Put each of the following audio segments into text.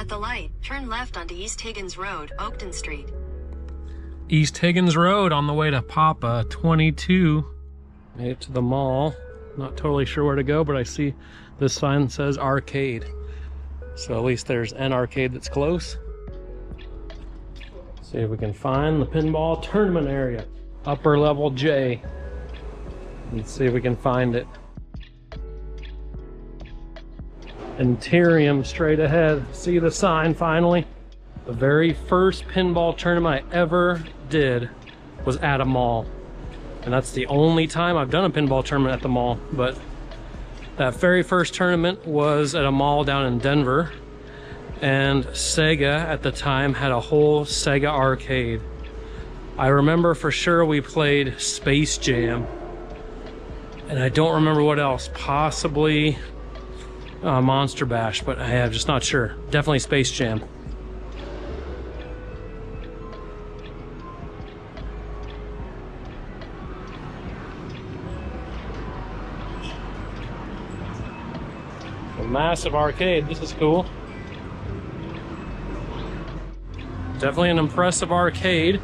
At the light, turn left onto East Higgins Road, Oakton Street. East Higgins Road on the way to Papa 22. Made it to the mall. Not totally sure where to go, but I see this sign says arcade. So at least there's an arcade that's close. See if we can find the pinball tournament area. Upper level J. Let's see if we can find it. Enterrium straight ahead. See the sign finally? The very first pinball tournament I ever did was at a mall. And that's the only time I've done a pinball tournament at the mall. But that very first tournament was at a mall down in Denver. And Sega at the time had a whole Sega arcade. I remember for sure we played Space Jam. And I don't remember what else. Possibly Monster Bash, but I'm just not sure. Definitely Space Jam. A massive arcade. This is cool. Definitely an impressive arcade.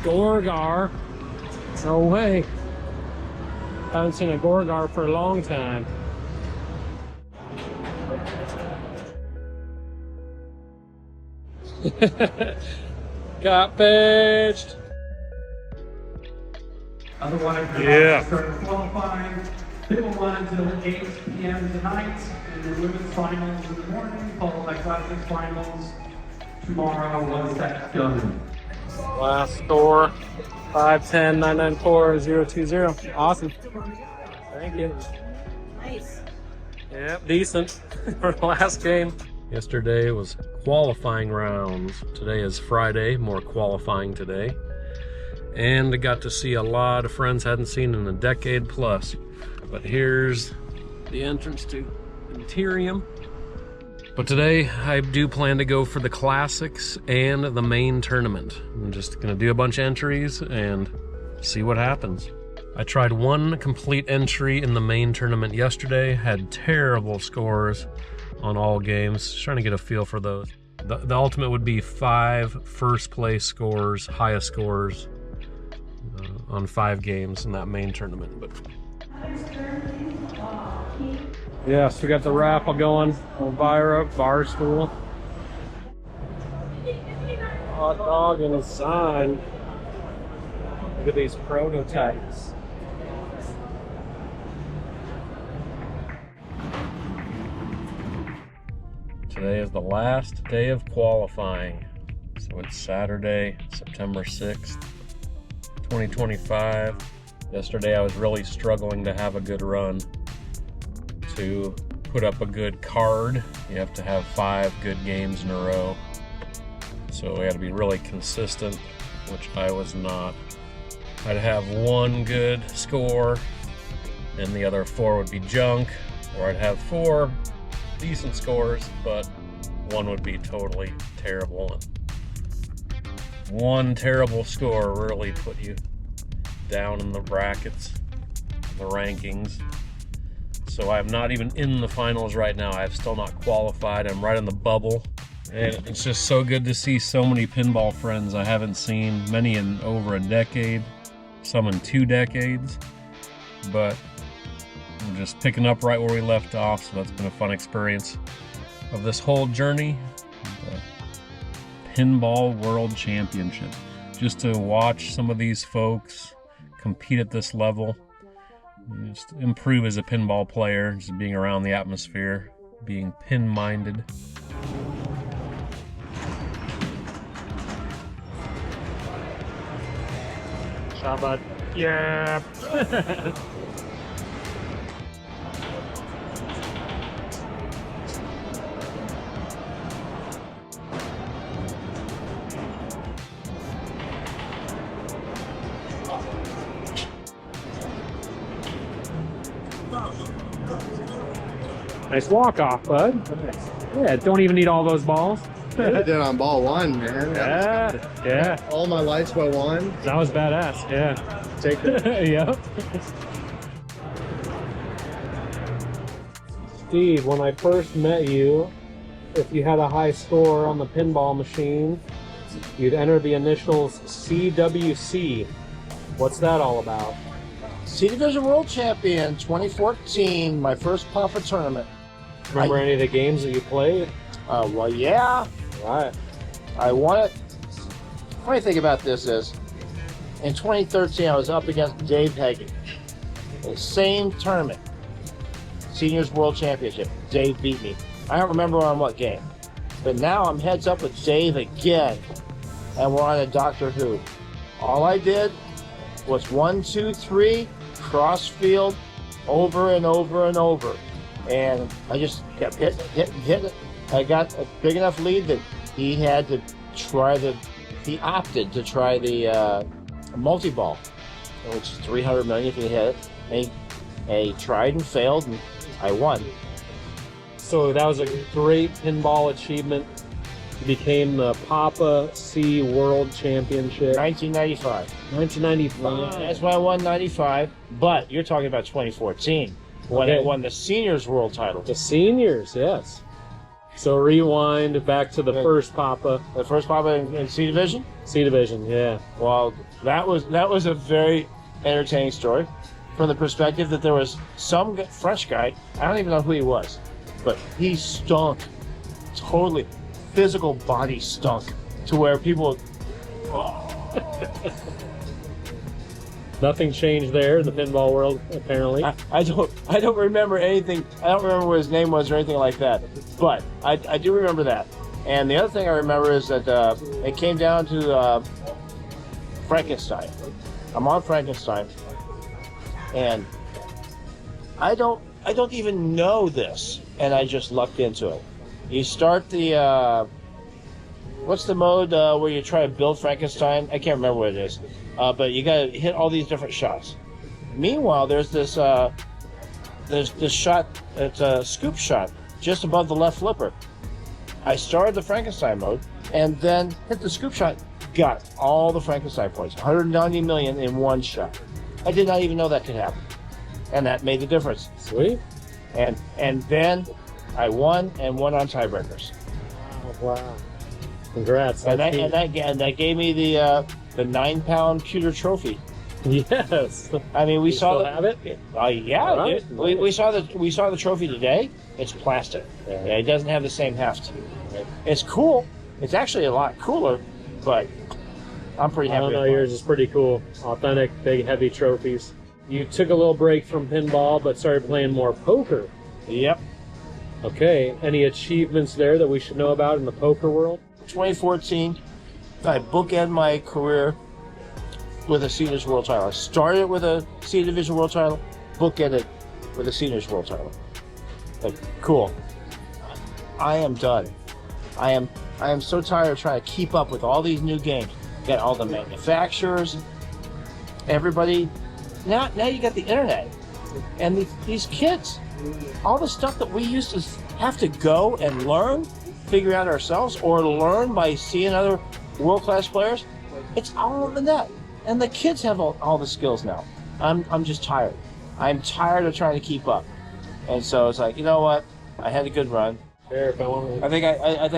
Gorgar. No way. Haven't seen a Gorgar for a long time. Got badged. Otherwise, yeah. Start qualifying. Pinball one until 8 p.m. tonight, and the women's finals in the morning, followed by classics finals tomorrow once that's done. Last score 510-994-020. Awesome. Thank you. Nice. Yep, decent for the last game. Yesterday was qualifying rounds. Today is Friday, more qualifying today. And I got to see a lot of friends I hadn't seen in a decade plus. But here's the entrance to Enterrium. But today I do plan to go for the classics and the main tournament. I'm just gonna do a bunch of entries and see what happens. I tried one complete entry in the main tournament yesterday, had terrible scores on all games. Just trying to get a feel for those. The ultimate would be 5 first place scores, highest scores on 5 games in that main tournament. But yes, we got the raffle going. Elvira, Barstool. Hot dog and a sign. Look at these prototypes. Today is the last day of qualifying. So it's Saturday, September 6th, 2025. Yesterday I was really struggling to have a good run. To put up a good card, you have to have 5 good games in a row. So we had to be really consistent, which I was not. I'd have 1 good score and the other 4 would be junk, or I'd have 4 decent scores, but 1 would be totally terrible. And 1 terrible score really put you down in the brackets, the rankings. So I'm not even in the finals right now. I've still not qualified. I'm right in the bubble. And it's just so good to see so many pinball friends I haven't seen, many in over a decade, some in 2 decades. But we're just picking up right where we left off, so that's been a fun experience of this whole journey. The Pinball World Championship. Just to watch some of these folks compete at this level, just improve as a pinball player, just being around the atmosphere, being pin-minded. Shot, bud. Yeah. Nice walk off, bud. Yeah, don't even need all those balls. I did on ball 1, man. Yeah. All my lights but 1. That was badass, yeah. Take it. Yep. Steve, when I first met you, if you had a high score on the pinball machine, you'd enter the initials CWC. What's that all about? C Division World Champion 2014, my first Papa tournament. Remember any of the games that you played? Well, yeah. Right. I won it. Funny thing about this is, in 2013, I was up against Dave Hagen. The same tournament. Seniors World Championship. Dave beat me. I don't remember on what game. But now I'm heads up with Dave again. And we're on a Doctor Who. All I did was 1, 2, 3, cross field, over and over and over. And I just kept hitting it. I got a big enough lead that he had to try he opted to try the multi-ball, which is 300 million if you hit it. And he tried and failed, and I won. So that was a great pinball achievement. You became the Papa C World Championship. 1995. 1995. That's when I won 95, but you're talking about 2014, when I won the Seniors World title. The Seniors, yes. So rewind back to the first Papa. The first Papa in C Division? C Division, yeah. Well, that was a very entertaining story from the perspective that there was some French guy, I don't even know who he was, but he stunk. Totally. Physical body stunk to where people... Nothing changed there in the pinball world, apparently. I don't remember anything. I don't remember what his name was or anything like that. But I do remember that. And the other thing I remember is that it came down to Frankenstein. I'm on Frankenstein, and I don't even know this, and I just lucked into it. You start the what's the mode where you try to build Frankenstein? I can't remember what it is. But you got to hit all these different shots. Meanwhile, there's this shot. It's a scoop shot just above the left flipper. I started the Frankenstein mode and then hit the scoop shot. Got all the Frankenstein points, 190 million in one shot. I did not even know that could happen, and that made the difference. Sweet. And then I won on tiebreakers. Wow. Congrats. And that gave me the 9-pound pewter trophy. Yes. I mean, we saw still have it. Yeah, Right. we saw the trophy today. It's plastic. Yeah. It doesn't have the same heft. It's cool. It's actually a lot cooler, but I'm pretty happy. I don't know, with mine. yours is pretty cool. Authentic, big, heavy trophies. You took a little break from pinball, but started playing more poker. Yep. Okay. Any achievements there that we should know about in the poker world? 2014, I bookend my career with a Seniors World title. I started with a C Division World title, bookended with a Seniors World title. Like, cool. I am done. I am so tired of trying to keep up with all these new games. Got all the manufacturers, everybody. Now you got the internet, and these kids, all the stuff that we used to have to go and learn, figure out ourselves, or learn by seeing other world-class players. It's all on the net, and the kids have all the skills now. I'm just tired. I'm tired of trying to keep up, and so it's like, you know what? I had a good run. Sure, if I want I think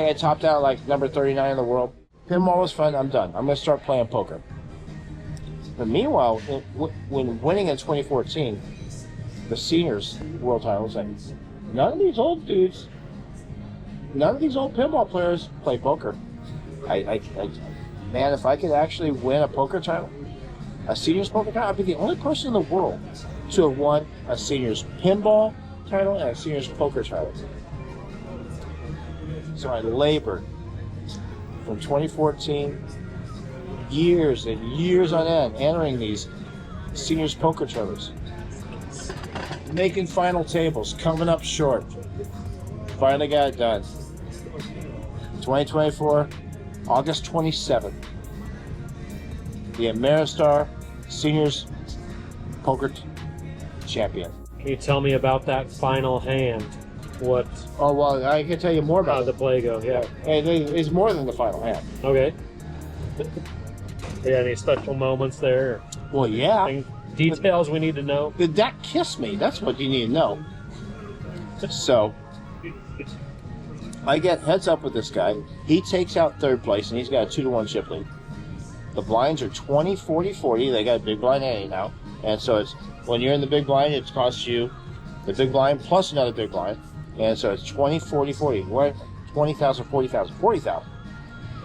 I topped out like number 39 in the world. Pinball was fun. I'm done. I'm gonna start playing poker. But meanwhile, when winning in 2014, the Seniors World title was like, none of these old dudes, none of these old pinball players play poker. Man, if I could actually win a poker title, a Seniors poker title, I'd be the only person in the world to have won a Seniors pinball title and a Seniors poker title. So I labored from 2014, years and years on end, entering these Seniors poker tournaments, making final tables, coming up short. Finally got it done. 2024, August 27th, the Ameristar Seniors Poker Champion. Can you tell me about that final hand? What? Oh, well, I can tell you more How about the play go? Yeah. It's more than the final hand. Okay. Yeah. Any special moments there? Well, yeah. Any details we need to know? The deck kissed me. That's what you need to know. So, I get heads up with this guy. He takes out third place, and he's got a 2-to-1 chip lead. The blinds are 20, 40, 40. They got a big blind A now. And so it's when you're in the big blind, it costs you the big blind plus another big blind. And so it's 20, 40, 40. What? 20,000, 40,000, 40,000.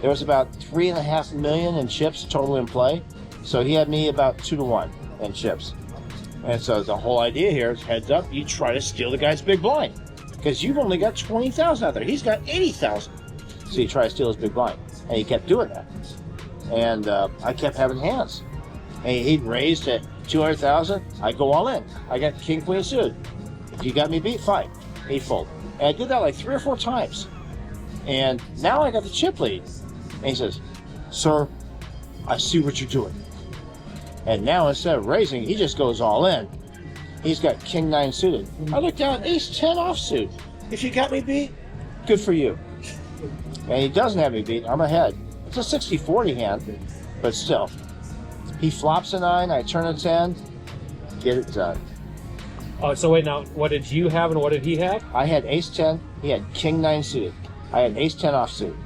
There was about 3.5 million in chips total in play. So he had me about 2-to-1 in chips. And so the whole idea here is heads up, you try to steal the guy's big blind. Because you've only got 20,000 out there. He's got 80,000. So you try to steal his big blind. And he kept doing that. And I kept having hands. And he'd raised at 200,000. I'd go all in. I got king, queen suited. If you got me beat, fine. He'd fold. And I did that like 3 or 4 times. And now I got the chip lead. And he says, "Sir, I see what you're doing." And now instead of raising, he just goes all in. He's got king 9 suited. I look down, ace 10 offsuit. If you got me beat, good for you. And he doesn't have me beat, I'm ahead. It's a 60-40 hand, but still. He flops a 9, I turn a 10, get it done. Oh, so wait, now, what did you have and what did he have? I had ace 10, he had king 9 suited. I had ace 10 offsuit.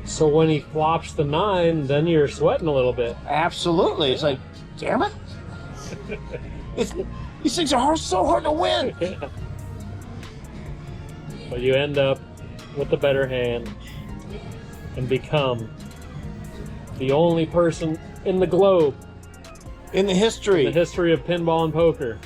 So when he flops the 9, then you're sweating a little bit. Absolutely. It's like, damn it. These things are so hard to win. But you end up with the better hand and become the only person in the globe, In the history. in the history of pinball and poker,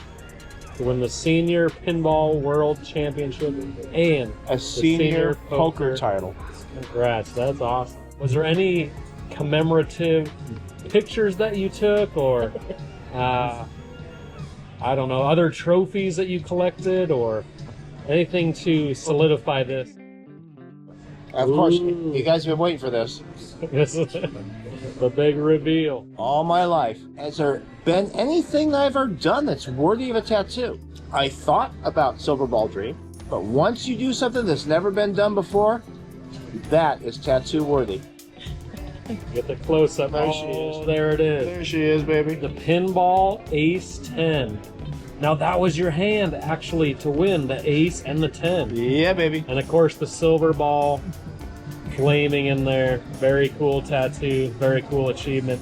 to win the Senior Pinball World Championship and A the senior poker title. Congrats, that's awesome. Was there any commemorative pictures that you took, or I don't know, other trophies that you collected, or anything to solidify this? Of course, you guys have been waiting for this. This is the big reveal. All my life. Has there been anything that I've ever done that's worthy of a tattoo? I thought about Silver Ball Dream, but once you do something that's never been done before, that is tattoo worthy. Get the close up. There she is. There it is. There she is, baby. The Pinball Ace 10. Now that was your hand actually to win the ace and the 10. Yeah, baby. And of course the silver ball flaming in there. Very cool tattoo. Very cool achievement.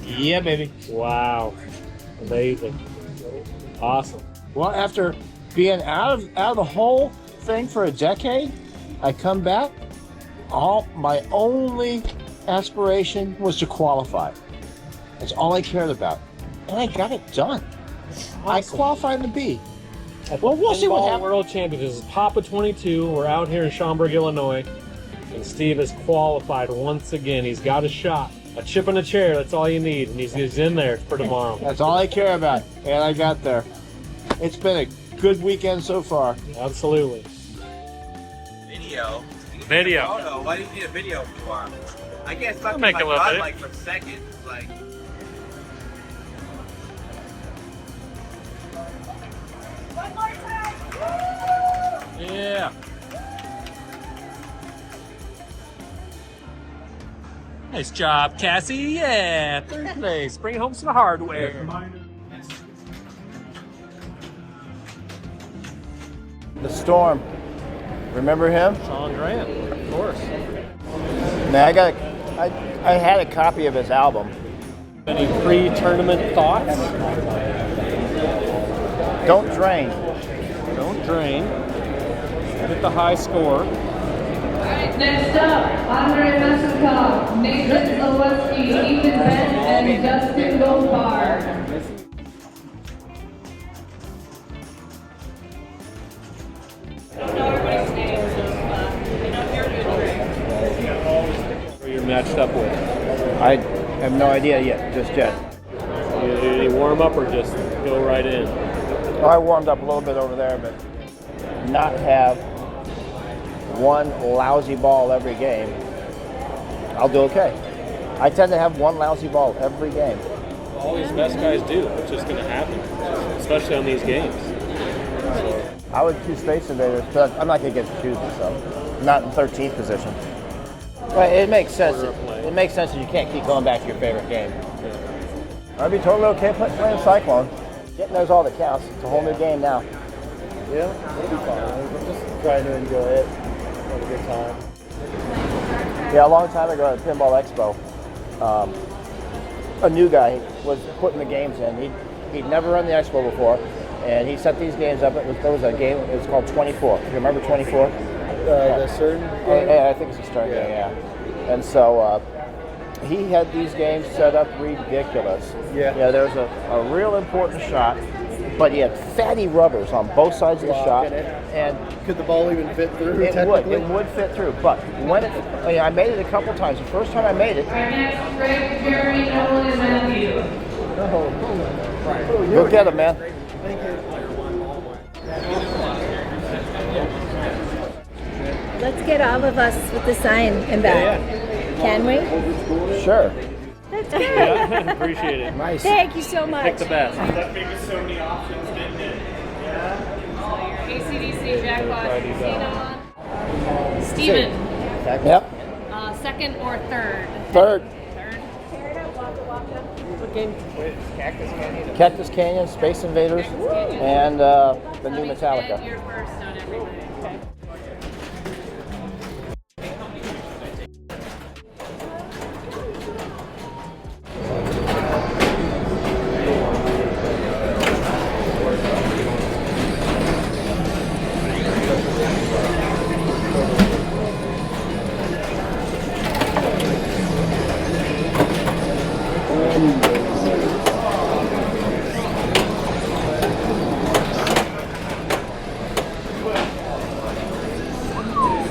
Yeah, baby. Wow. Amazing. Awesome. Well, after being out of the whole thing for a decade, I come back. My only aspiration was to qualify. That's all I cared about. And I got it done. I qualified in the B. Well, we'll see what Pinball happens. World Championships. Papa 22. We're out here in Schaumburg, Illinois. And Steve has qualified once again. He's got a shot. A chip and a chair. That's all you need. And he's in there for tomorrow. That's all I care about. And I got there. It's been a good weekend so far. Absolutely. Video. Video. Photo. Why do you need a video for? I get stuck I'll in make my a little god bit. like for seconds. Like. Yeah. Nice job, Cassie. Yeah. Third place. Bring home some hardware. The Storm. Remember him? Sean Grant, of course. Man, I had a copy of his album. Any pre-tournament thoughts? Don't drain. Don't drain. Get the high score. Alright, next up, Andre Masukov, Nathan Zaleski, Ethan Penn, and Justin Goldbar. Who you're matched up with? I have no idea just yet. You warm up or just go right in? Well, I warmed up a little bit over there, but not have one lousy ball every game, I'll do okay. I tend to have one lousy ball every game. All these best guys do. It's just going to happen, especially on these games. I would choose Space Invaders, but I'm not going to get to choose myself. I'm not in 13th position. But it makes sense. It makes sense that you can't keep going back to your favorite game. I'd be totally okay playing Cyclone. Getting those all that counts. It's a whole new game now. Yeah, it'll be fun. I'm just trying to enjoy it. Have a good time. Yeah, a long time ago at Pinball Expo, a new guy was putting the games in. He'd never run the expo before, and he set these games up. There was a game, it was called 24. You remember 24? The certain game? I think it's a start game, yeah. And so he had these games set up ridiculous. Yeah. Yeah, there was a real important shot, but he had fatty rubbers on both sides of the shot. And Could the ball even fit through? it technically? would fit through. But when I made it a couple times. The first time I made it, Our next Greg, Jeremy, Nolan, and Matthew. go get him, man. Let's get all of us with the sign in back. Can we? Sure. That's good. Yeah, appreciate it. Nice. Thank you so much. Pick the best. ACDC jackpot casino. Steven, Yep. second or third? Third. Third. Cactus Canyon, Space Invaders, and the new Metallica. You're first on everything.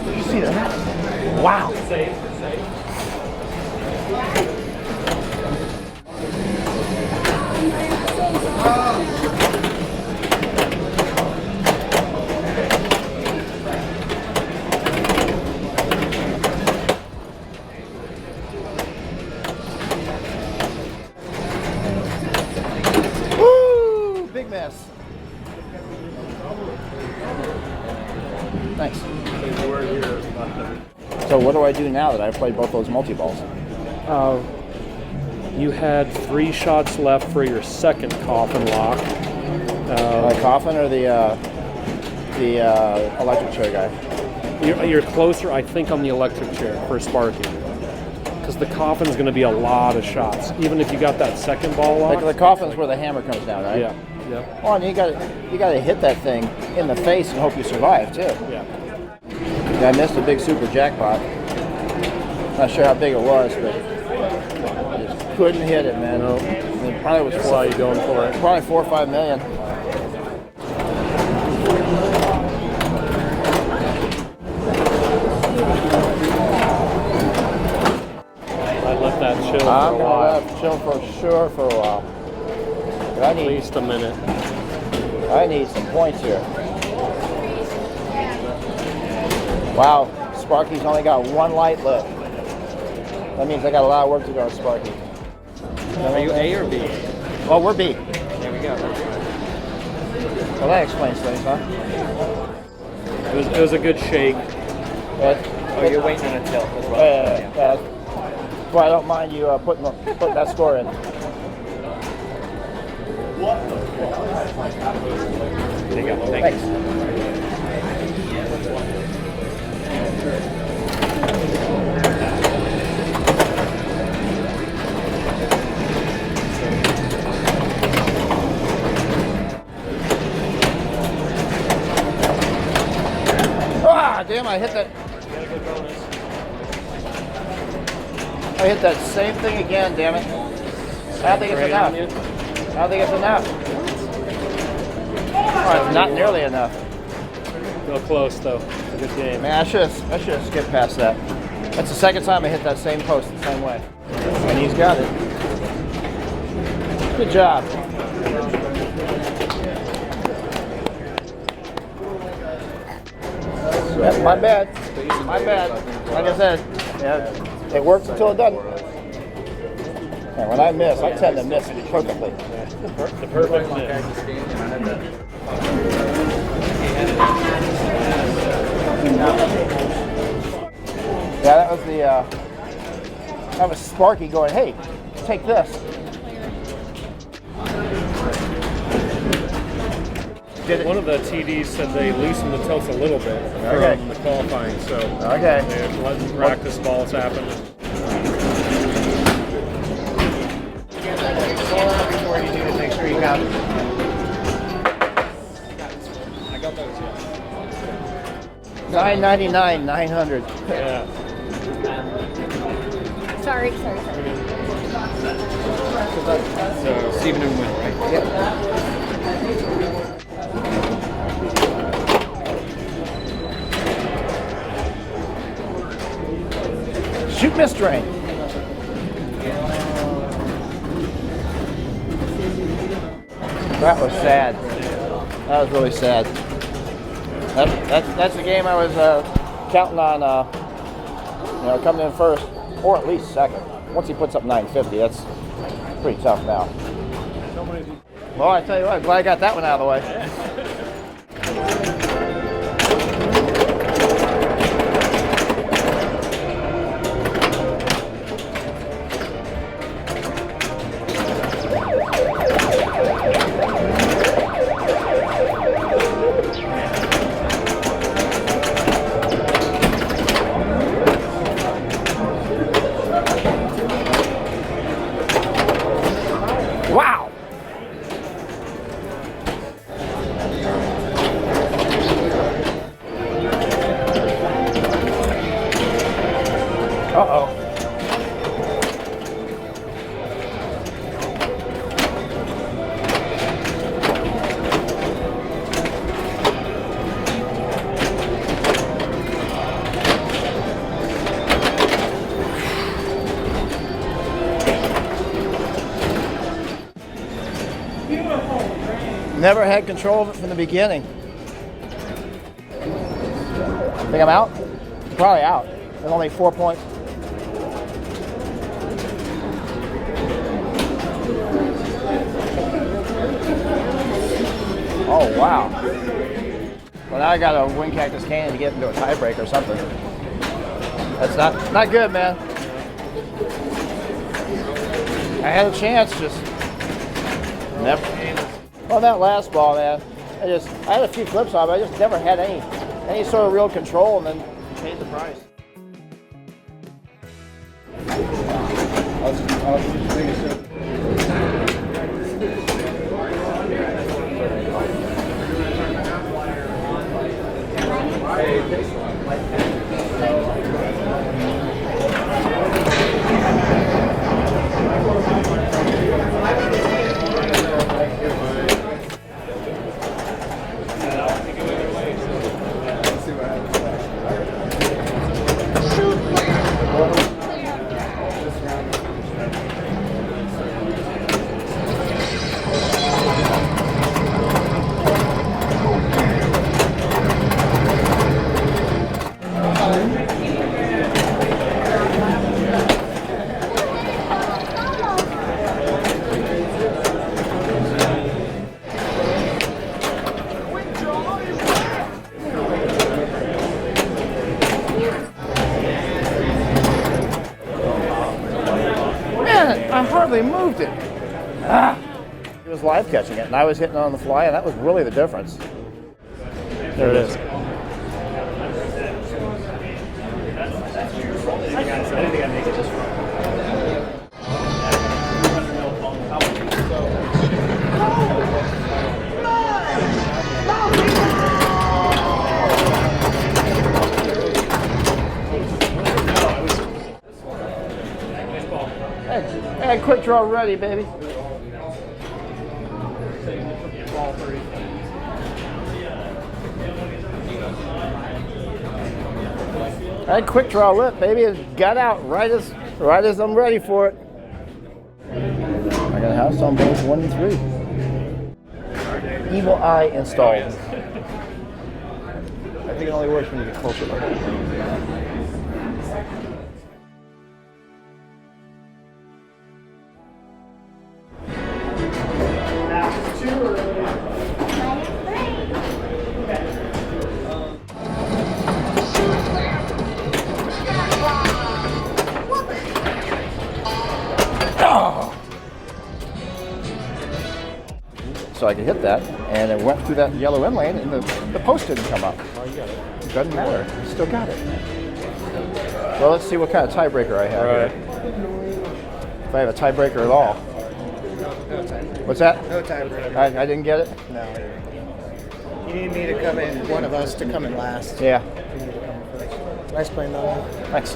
You see that? Wow. Woo! Big mess. Thanks. So what do I do now that I've played both those multi-balls? You had 3 shots left for your second coffin lock. The coffin or the electric chair guy? You're closer, I think, on the electric chair for Sparky. Because the coffin's going to be a lot of shots, even if you got that second ball lock. Like the coffin's where the hammer comes down, right? Yeah. Yeah. Well, and you got to hit that thing in the face and hope you survive too. Yeah. I missed a big super jackpot. Not sure how big it was, but I just couldn't hit it, man. No. It probably was Saw you going for it. probably 4 or 5 million. I let that chill for I'm a gonna while. let it chill for sure for a while. But At least a minute. I need some points here. Wow, Sparky's only got 1 light left. That means I got a lot of work to do on Sparky. Are you A or B? Oh, we're B. There we go. Well, that explains things, huh? It was a good shake. But, Oh, you're waiting on a tilt as well. well, I don't mind you putting that score in. There you go. Thanks. Ah, damn, I hit that. I hit that same thing again, damn it. I don't think it's enough. I don't think it's enough. Oh, it's not nearly enough. Real close, though. It's a good game. Man, I should have skipped past that. That's the second time I hit that same post the same way. And he's got it. Good job. Yeah, my bad. My bad. Like I said, yeah, it works until it doesn't. And when I miss, I tend to miss perfectly. The perfect miss. Yeah, that was Sparky going, hey, take this. One of the TDs said they loosened the tilts a little bit Okay. from the qualifying, so Okay. they're letting practice balls happen. Before you do it, make sure you got it. I got those, yeah. $9.99, 900. Yeah. Sorry. So Stephen and Will, right? Yep. Shoot, Miss Drain. That was sad. That was really sad. That's the game I was counting on, coming in first, or at least second. Once he puts up 950, that's pretty tough now. Well, I tell you what, I'm glad I got that one out of the way. Wow! Uh-oh. Never had control of it from the beginning. Think I'm out? Probably out. With only 4 points. Oh, wow. Well, now I got to win Cactus Canyon to get into a tiebreak or something. That's not good, man. I had a chance, just never. On that last ball, man, I had a few flips on, but I just never had any sort of real control, and then paid the price. I hardly moved it. He was live catching it, and I was hitting it on the fly, and that was really the difference. There it is. Hey, quick draw ready, baby. I had quick draw lit, baby. It got out right as I'm ready for it. I got a house on both 1 and 3. Evil Eye installed. I think it only works when you get closer. so I could hit that, and it went through that yellow end lane, and the post didn't come up. Oh, you got it. It doesn't matter. Still got it. Well, let's see what kind of tiebreaker I have here. If I have a tiebreaker at all. What's that? No tiebreaker. I didn't get it? No. You need me to come in, one of us to come in last. Yeah. You need to come in first. Nice playing, though. Thanks.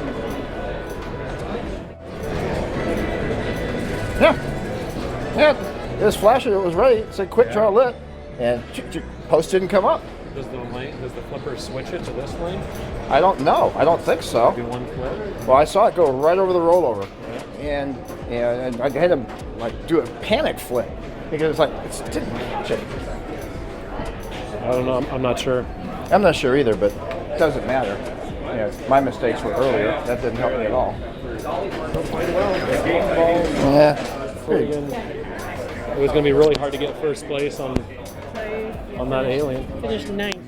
Yeah. It was flashing. It was ready. It said quick draw lit, and post didn't come up. Does the flipper switch it to this lane? I don't know. I don't think so. Maybe one flip. Well, I saw it go right over the rollover, and I had to do a panic flip because it didn't match it. I don't know. I'm not sure. I'm not sure either, but it doesn't matter. My mistakes were earlier. That didn't help me at all. Yeah. It was going to be really hard to get first place on that alien. Finished 9th.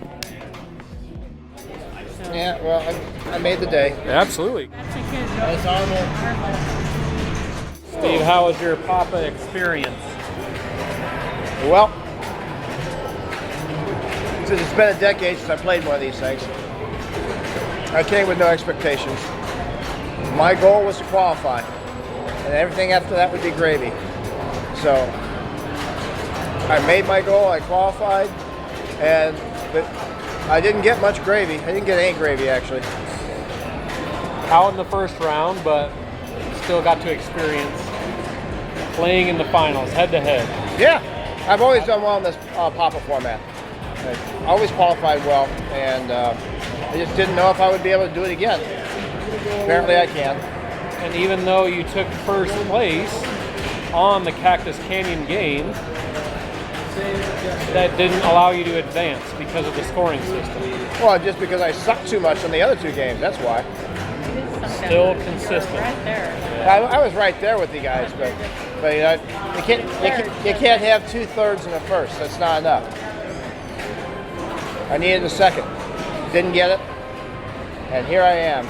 Yeah, well, I made the day. Absolutely. That's a good That's honorable. Steve, how was your Papa experience? Well, since it's been a decade since I played one of these things, I came with no expectations. My goal was to qualify, and everything after that would be gravy. So I made my goal, I qualified, but I didn't get much gravy. I didn't get any gravy, actually. Out in the first round, but still got to experience playing in the finals, head-to-head. Yeah, I've always done well in this Papa format. I always qualified well, and I just didn't know if I would be able to do it again. Apparently I can. And even though you took first place on the Cactus Canyon game, that didn't allow you to advance because of the scoring system. Well, just because I sucked too much on the other two games, that's why. Still consistent. Right there. I was right there with you guys, but you can't have 2/3 in a first. That's not enough. I needed a second. Didn't get it, and here I am,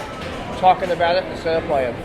talking about it instead of playing.